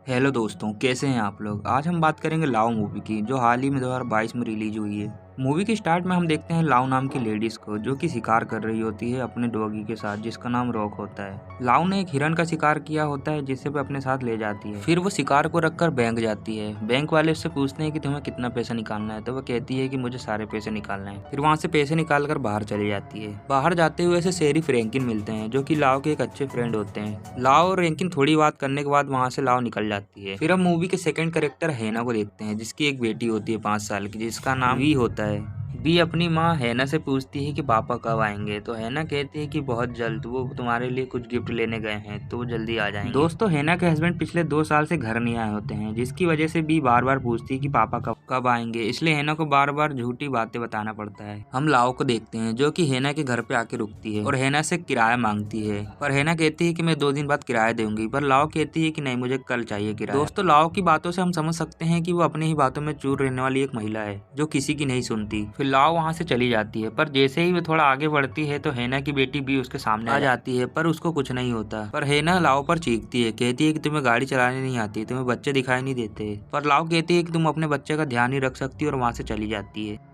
Hello दोस्तों, कैसे हैं आप लोग। आज हम बात करेंगे लाव मूवी की, जो हाल ही में 2022 में रिलीज हुई है। मूवी के स्टार्ट में हम देखते हैं लाव नाम की लेडीज को, जो कि शिकार कर रही होती है अपने डॉगी के साथ, जिसका नाम रॉक होता है। लाव ने एक हिरन का शिकार किया होता है, जिसे वो अपने साथ ले जाती है। फिर वो शिकार को रखकर बैंक जाती है। बैंक वाले उससे पूछते हैं कि तुम्हें कितना पैसा निकालना है, तो वो कहती है कि मुझे सारे पैसे निकालना है। फिर वहाँ से पैसे निकाल कर बाहर चली जाती है। बाहर जाते हुए से शेरिफ रैंकिन मिलते हैं, जो कि लाव के एक अच्छे फ्रेंड होते हैं। लाव और रैंकिन थोड़ी बात करने के बाद वहाँ से लाव निकल जाती है। फिर हम मूवी के सेकंड कैरेक्टर हैना को देखते हैं, जिसकी एक बेटी होती है 5 साल की, जिसका नाम वी होता है। बी अपनी माँ हैना से पूछती है कि पापा कब आएंगे, तो हैना कहती है कि बहुत जल्द, वो तुम्हारे लिए कुछ गिफ्ट लेने गए हैं, तो वो जल्दी आ जाएंगे। दोस्तों, हैना के हस्बैंड पिछले 2 साल से घर नहीं आए होते हैं, जिसकी वजह से बी बार बार पूछती है कि पापा कब आएंगे, इसलिए हैना को बार बार झूठी बातें बताना पड़ता है। हम लाओ को देखते हैं, जो कि हैना के घर पे आके रुकती है और हैना से किराया मांगती है, पर हैना कहती है कि मैं 2 दिन बाद किराया दूंगी, पर लाओ कहती है कि नहीं, मुझे कल चाहिए किराया। दोस्तों, लाओ की बातों से हम समझ सकते हैं कि वो अपनी ही बातों में चूर रहने वाली एक महिला है, जो किसी की नहीं सुनती। फिर लाओ वहाँ से चली जाती है, पर जैसे ही वो थोड़ा आगे बढ़ती है तो हैना की बेटी भी उसके सामने आ जाती है, पर उसको कुछ नहीं होता। पर हैना लाओ पर चीखती है, कहती है कि तुम्हें गाड़ी चलाने नहीं आती, तुम्हें बच्चे दिखाई नहीं देते। पर लाओ कहती है कि तुम अपने बच्चे का ध्यान ही रख सकती हो, और वहाँ से चली जाती है।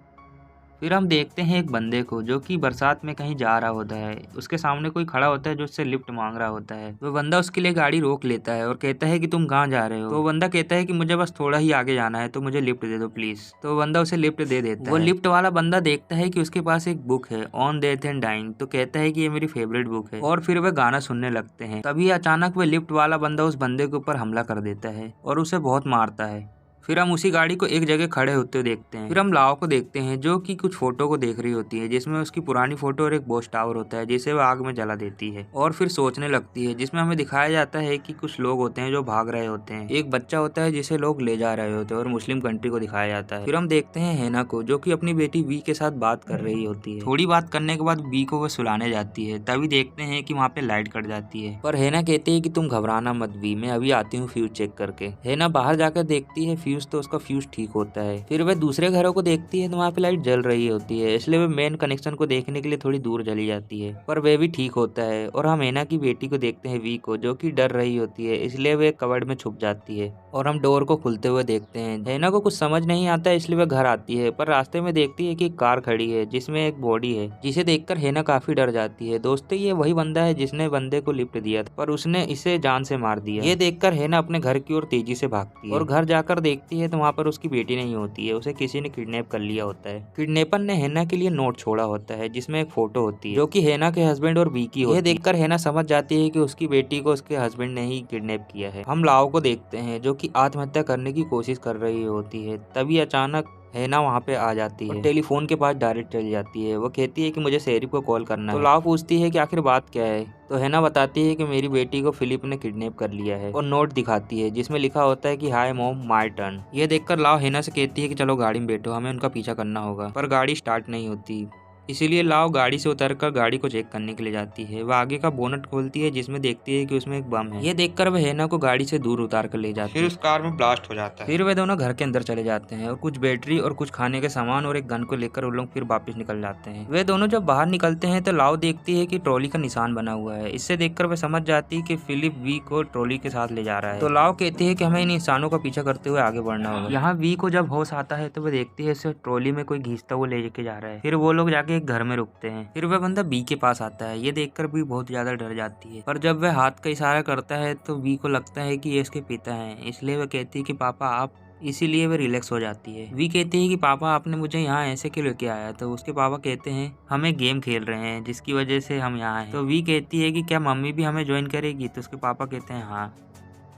फिर हम देखते हैं एक बंदे को, जो कि बरसात में कहीं जा रहा होता है। उसके सामने कोई खड़ा होता है जो उससे लिफ्ट मांग रहा होता है। वो बंदा उसके लिए गाड़ी रोक लेता है और कहता है कि तुम कहाँ जा रहे हो। तो वो बंदा कहता है कि मुझे बस थोड़ा ही आगे जाना है, तो मुझे लिफ्ट दे दो प्लीज। तो वो बंदा उसे लिफ्ट दे देता है। वो लिफ्ट वाला बंदा देखता है कि उसके पास एक बुक है, ऑन डेथ एंड डाइंग, तो कहता है कि ये मेरी फेवरेट बुक है, और फिर वह गाना सुनने लगते हैं। तभी अचानक वह लिफ्ट वाला बंदा उस बंदे के ऊपर हमला कर देता है और उसे बहुत मारता है। फिर हम उसी गाड़ी को एक जगह खड़े होते हुए देखते हैं। फिर हम लाओ को देखते हैं, जो कि कुछ फोटो को देख रही होती है, जिसमें उसकी पुरानी फोटो और एक बॉस टावर होता है, जिसे वह आग में जला देती है और फिर सोचने लगती है, जिसमें हमें दिखाया जाता है कि कुछ लोग होते हैं जो भाग रहे होते हैं। एक बच्चा होता है जिसे लोग ले जा रहे होते हैं, और मुस्लिम कंट्री को दिखाया जाता है। फिर हम देखते हैं हैना को, जो कि अपनी बेटी वी के साथ बात कर रही होती है। थोड़ी बात करने के बाद वी को वह सुलाने जाती है, तभी देखते हैं कि वहाँ पे लाइट कट जाती है। पर हैना कहती है कि तुम घबराना मत वी, मैं अभी आती हूँ फ्यूज चेक करके। हैना बाहर जाकर देखती है फ्यूज, तो उसका फ्यूज ठीक होता है। फिर वह दूसरे घरों को देखती है, तो वहाँ पे लाइट जल रही होती है, इसलिए वह मेन कनेक्शन को देखने के लिए थोड़ी दूर चली जाती है, पर वह भी ठीक होता है। और हम हैना की बेटी को देखते हैं वी को, जो कि डर रही होती है, इसलिए वह कबर्ड में छुप जाती है, और हम डोर को खुलते हुए देखते हैं। हैना को कुछ समझ नहीं आता, इसलिए वह घर आती है, पर रास्ते में देखती है कि एक कार खड़ी है, जिसमें एक बॉडी है, जिसे देखकर हैना काफी डर जाती है। दोस्तों, ये वही बंदा है जिसने बंदे को लिफ्ट दिया था, पर उसने इसे जान से मार दिया। ये देखकर हैना अपने घर की ओर तेजी से भागती है, और घर जाकर देखती है तो वहाँ पर उसकी बेटी नहीं होती है, उसे किसी ने किडनैप कर लिया होता है। किडनैपर ने हैना के लिए नोट छोड़ा होता है, जिसमें एक फोटो होती है, जो कि हैना के हस्बैंड और वी की होती है। यह देखकर हैना समझ जाती है कि उसकी बेटी को उसके हस्बैंड ने ही किडनैप किया है। हम लाओ को देखते हैं, जो कि आत्महत्या करने की कोशिश कर रही होती है। तभी अचानक हैना वहाँ पे आ जाती है और टेलीफोन के पास डायरेक्ट चली जाती है। वो कहती है कि मुझे शेरिफ को कॉल करना है। तो लाव पूछती है कि आखिर बात क्या है, तो हैना बताती है कि मेरी बेटी को फिलिप ने किडनैप कर लिया है, और नोट दिखाती है, जिसमें लिखा होता है कि हाय मॉम, माय टर्न। ये देखकर लाव हैना से कहती है कि चलो गाड़ी में बैठो, हमें उनका पीछा करना होगा, पर गाड़ी स्टार्ट नहीं होती। इसीलिए लाव गाड़ी से उतरकर गाड़ी को चेक करने के लिए जाती है। वह आगे का बोनट खोलती है, जिसमें देखती है कि उसमें एक बम है। ये देखकर वह हैना को गाड़ी से दूर उतार कर ले जाती है। फिर उस कार में ब्लास्ट हो जाता है। फिर वे दोनों घर के अंदर चले जाते हैं, और कुछ बैटरी और कुछ खाने के सामान और एक गन को लेकर वो लोग फिर वापस निकल जाते हैं। वे दोनों जब बाहर निकलते हैं तो लाव देखती है कि ट्रॉली का निशान बना हुआ है। इससे देखकर वे समझ जाती है कि फिलिप वी को ट्रॉली के साथ ले जा रहा है। तो लाव कहती है कि हमें इन निशानों का पीछा करते हुए आगे बढ़ना होगा। यहाँ वी को जब होश आता है तो वह देखती है इसे ट्रॉली में कोई घींचता हुआ लेके जा रहा है। फिर वो लोग जाके एक घर में रुकते हैं। फिर वह बंदा बी के पास आता है। ये देखकर भी बहुत ज्यादा डर जाती है, पर जब वह हाथ का इशारा करता है तो बी को लगता है कि ये इसके पिता हैं, इसलिए वह कहती है कि पापा आप, इसीलिए वह रिलैक्स हो जाती है। वी कहती है कि पापा आपने मुझे यहाँ ऐसे क्यों लेके आया, तो उसके पापा कहते हैं हमें गेम खेल रहे हैं जिसकी वजह से हम यहाँ हैं। तो वी कहती है कि क्या मम्मी भी हमें ज्वाइन करेगी, तो उसके पापा कहते हैं हाँ।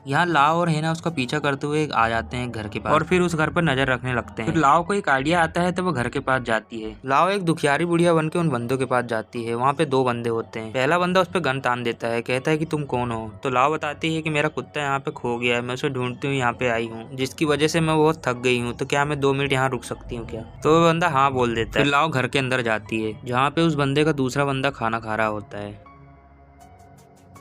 यहाँ लाव और हैना उसका पीछा करते हुए आ जाते हैं घर के पास, और फिर उस घर पर नजर रखने लगते हैं। फिर लाव को एक आइडिया आता है तो वो घर के पास जाती है। लाव एक दुखियारी बुढ़िया बन के उन बंदों के पास जाती है। वहाँ पे 2 बंदे होते हैं। पहला बंदा उस पर गन तान देता है, कहता है कि तुम कौन हो। तो लाव बताती है कि मेरा कुत्ता यहाँ पे खो गया है, मैं उसे ढूंढती हूँ, यहाँ पे आई हूँ, जिसकी वजह से मैं बहुत थक गई हूँ, तो क्या मैं 2 मिनट यहाँ रुक सकती हूँ क्या। तो वो बंदा हाँ बोल देता है। फिर लाव घर के अंदर जाती है, जहाँ पे उस बंदे का दूसरा बंदा खाना खा रहा होता है।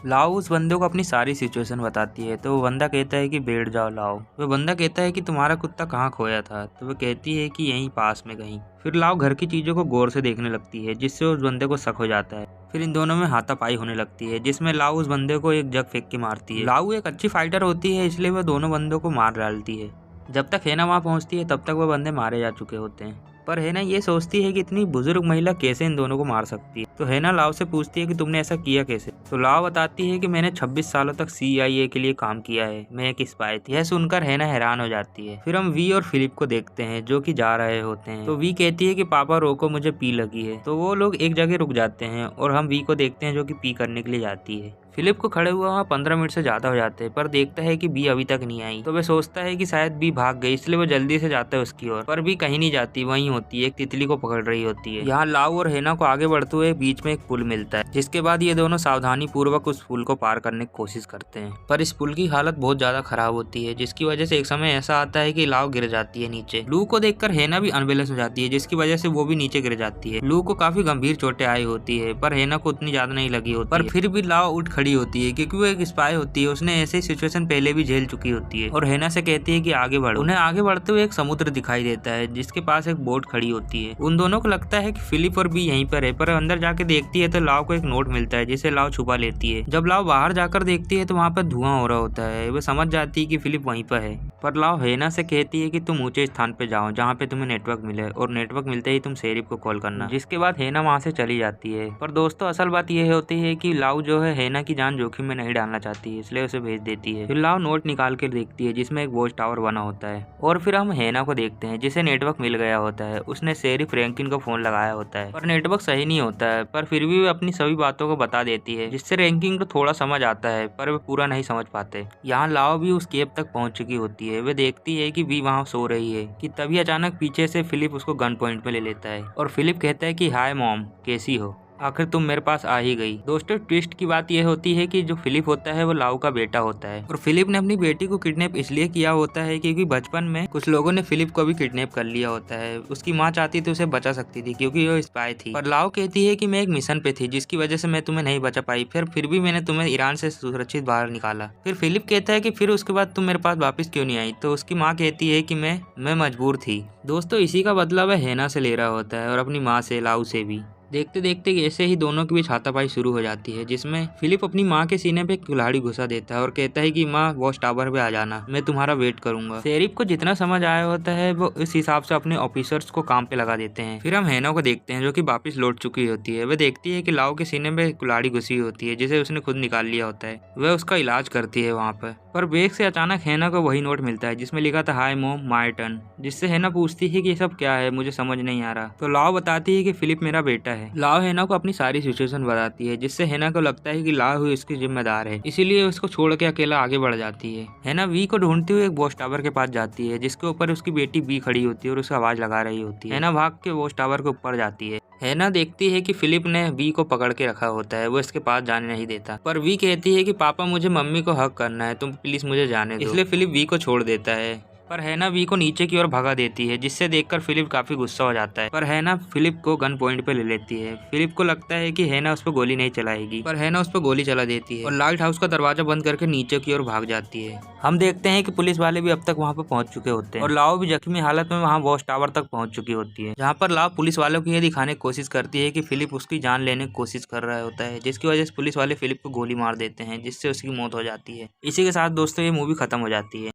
लाओ उस बंदे को अपनी सारी सिचुएशन बताती है। तो वो बंदा कहता है कि बैठ जाओ लाओ। वो बंदा कहता है कि तुम्हारा कुत्ता कहाँ खोया था। तो वो कहती है कि यहीं पास में कहीं। फिर लाओ घर की चीजों को गौर से देखने लगती है, जिससे उस बंदे को शक हो जाता है। फिर इन दोनों में हाथापाई होने लगती है, जिसमें लाओ उस बंदे को एक जग फेंक के मारती है। लाओ एक अच्छी फाइटर होती है, इसलिए वह दोनों बंदों को मार डालती है। जब तक हेना वहाँ पहुँचती है तब तक वह बंदे मारे जा चुके होते हैं। पर हेना ये सोचती है कि इतनी बुजुर्ग महिला कैसे इन दोनों को मार सकती है। तो हेना लाओ से पूछती है कि तुमने ऐसा किया कैसे। तो लाओ बताती है कि मैंने 26 सालों तक CIA के लिए काम किया है, मैं एक स्पाई थी। यह सुनकर हेना हैरान हो जाती है। फिर हम वी और फिलिप को देखते हैं जो कि जा रहे होते हैं। तो वी कहती है कि पापा रोको, मुझे पी लगी है। तो वो लोग एक जगह रुक जाते हैं और हम वी को देखते हैं जो कि पी करने के लिए जाती है। फिलिप को खड़े हुआ वहाँ 15 मिनट से ज्यादा हो जाते हैं, पर देखता है कि बी अभी तक नहीं आई। तो वह सोचता है कि शायद बी भाग गई, इसलिए वो जल्दी से जाता है उसकी ओर। पर बी कहीं नहीं जाती, वहीं होती है, एक तितली को पकड़ रही होती है। यहाँ लाओ और हेना को आगे बढ़ते हुए बीच में एक पुल मिलता है, जिसके बाद ये दोनों सावधानी पूर्वक उस पुल को पार करने की कोशिश करते हैं। पर इस पुल की हालत बहुत ज्यादा खराब होती है, जिसकी वजह से एक समय ऐसा आता है कि लाओ गिर जाती है नीचे। लू को देखकर हेना भी अनबैलेंस हो जाती है, जिसकी वजह से वो भी नीचे गिर जाती है। लू को काफी गंभीर चोटें आई होती है, पर हेना को उतनी ज्यादा नहीं लगी होती। पर फिर भी लाओ उठ खड़ी होती है, क्योंकि वो एक स्पाई होती है, उसने ऐसे सिचुएशन पहले भी झेल चुकी होती है। और हेना से कहती है कि आगे बढ़ो। उन्हें आगे बढ़ते हुए एक समुद्र दिखाई देता है, जिसके पास एक बोट खड़ी होती है। उन दोनों को लगता है कि फिलिप और बी यहीं पर है, पर अंदर जाके देखती है तो लाओ को एक नोट मिलता है, जिसे लाओ छुपा लेती है। जब लाओ बाहर जाकर देखती है तो वहाँ पर धुआं हो रहा होता है। वो समझ जाती है कि फिलिप वहीं पर है। पर लाओ हेना से कहती है कि तुम ऊंचे स्थान पे जाओ जहाँ पे तुम्हें नेटवर्क मिले, और नेटवर्क मिलते ही तुम शेरिफ को कॉल करना। जिसके बाद हेना वहाँ से चली जाती है। पर दोस्तों असल बात यह होती है कि लाओ जो है हेना की जान जोखिम में नहीं डालना चाहती है, इसलिए उसे भेज देती है। फिर लाओ नोट निकाल कर देखती है, जिसमें एक वॉच टावर बना होता है। और फिर हम हेना को देखते हैं, जिसे नेटवर्क मिल गया होता है। उसने शेरिफ रैंकिन को फोन लगाया होता है, पर नेटवर्क सही नहीं होता है। पर फिर भी वे अपनी सभी बातों को बता देती है, जिससे रैंकिंग को थोड़ा समझ आता है, पर वे पूरा नहीं समझ पाते। यहाँ लाओ भी उस केव तक पहुंच चुकी होती है। वे देखती है कि बी वहाँ सो रही है कि तभी अचानक पीछे से फिलिप उसको गन पॉइंट में ले लेता है। और फिलिप कहता है कि हाय मॉम, कैसी हो, आखिर तुम मेरे पास आ ही गई। दोस्तों ट्विस्ट की बात यह होती है कि जो फिलिप होता है वो लाओ का बेटा होता है। और फिलिप ने अपनी बेटी को किडनैप इसलिए किया होता है क्योंकि बचपन में कुछ लोगों ने फिलिप को भी किडनैप कर लिया होता है। उसकी माँ चाहती तो उसे बचा सकती थी, क्योंकि वो स्पाई थी। पर लाओ कहती है कि मैं एक मिशन पे थी, जिसकी वजह से मैं तुम्हें नहीं बचा पाई, फिर भी मैंने तुम्हें ईरान से सुरक्षित बाहर निकाला। फिर फिलिप कहता है कि फिर उसके बाद तुम मेरे पास वापस क्यों नहीं आई। तो उसकी माँ कहती है कि मैं मजबूर थी। दोस्तों इसी का बदला वह हेना से ले रहा होता है, और अपनी माँ से, लाओ से भी। देखते देखते ऐसे ही दोनों के बीच हाथापाई शुरू हो जाती है, जिसमें फिलिप अपनी माँ के सीने पे कुल्हाड़ी घुसा देता है और कहता है कि माँ वॉच टावर पे आ जाना, मैं तुम्हारा वेट करूंगा। शेरिफ को जितना समझ आया होता है वो इस हिसाब से अपने ऑफिसर्स को काम पे लगा देते हैं। फिर हम हेना को देखते हैं जो कि वापस लौट चुकी होती है। वह देखती है कि लाओ के सीने पे कुल्हाड़ी घुसी होती है, जिसे उसने खुद निकाल लिया होता है। वह उसका इलाज करती है वहाँ पर बैग से अचानक हेना को वही नोट मिलता है, जिसमें लिखा था हाय मॉम, माय टर्न। जिससे हेना पूछती है कि ये सब क्या है, मुझे समझ नहीं आ रहा। तो लाओ बताती है कि फिलिप मेरा बेटा है। लाओ हेना को अपनी सारी सिचुएशन बताती है, जिससे हेना को लगता है कि लाओ ही इसकी जिम्मेदार है, इसीलिए उसको छोड़ के अकेला आगे बढ़ जाती है। हेना वी को ढूंढती हुए एक वॉच टावर के पास जाती है, जिसके ऊपर उसकी बेटी बी खड़ी होती है और उसका आवाज लगा रही होती है। हेना भाग के वॉच टावर के ऊपर जाती है। हेना देखती है कि फिलिप ने वी को पकड़ के रखा होता है, वो इसके पास जाने नहीं देता। पर वी कहती है कि पापा मुझे मम्मी को हक करना है, तुम प्लीज मुझे जाने दो। इसलिए फिलिप वी को छोड़ देता है। पर हेना वी को नीचे की ओर भगा देती है, जिससे देखकर फिलिप काफी गुस्सा हो जाता है। पर हेना फिलिप को गन पॉइंट पे ले लेती है। फिलिप को लगता है कि हेना उस पर गोली नहीं चलाएगी, पर हेना उस पर गोली चला देती है और लाइट हाउस का दरवाजा बंद करके नीचे की ओर भाग जाती है। हम देखते हैं कि पुलिस वाले भी अब तक वहाँ पर पहुंच चुके होते हैं और लाओ भी जख्मी हालत में वहाँ वॉच टावर तक पहुंच चुकी होती है, जहाँ पर लाओ पुलिस वालों को ये दिखाने की कोशिश करती है कि फिलिप उसकी जान लेने की कोशिश कर रहा होता है, जिसकी वजह से पुलिस वाले फिलिप को गोली मार देते हैं, जिससे उसकी मौत हो जाती है। इसी के साथ दोस्तों ये मूवी खत्म हो जाती है।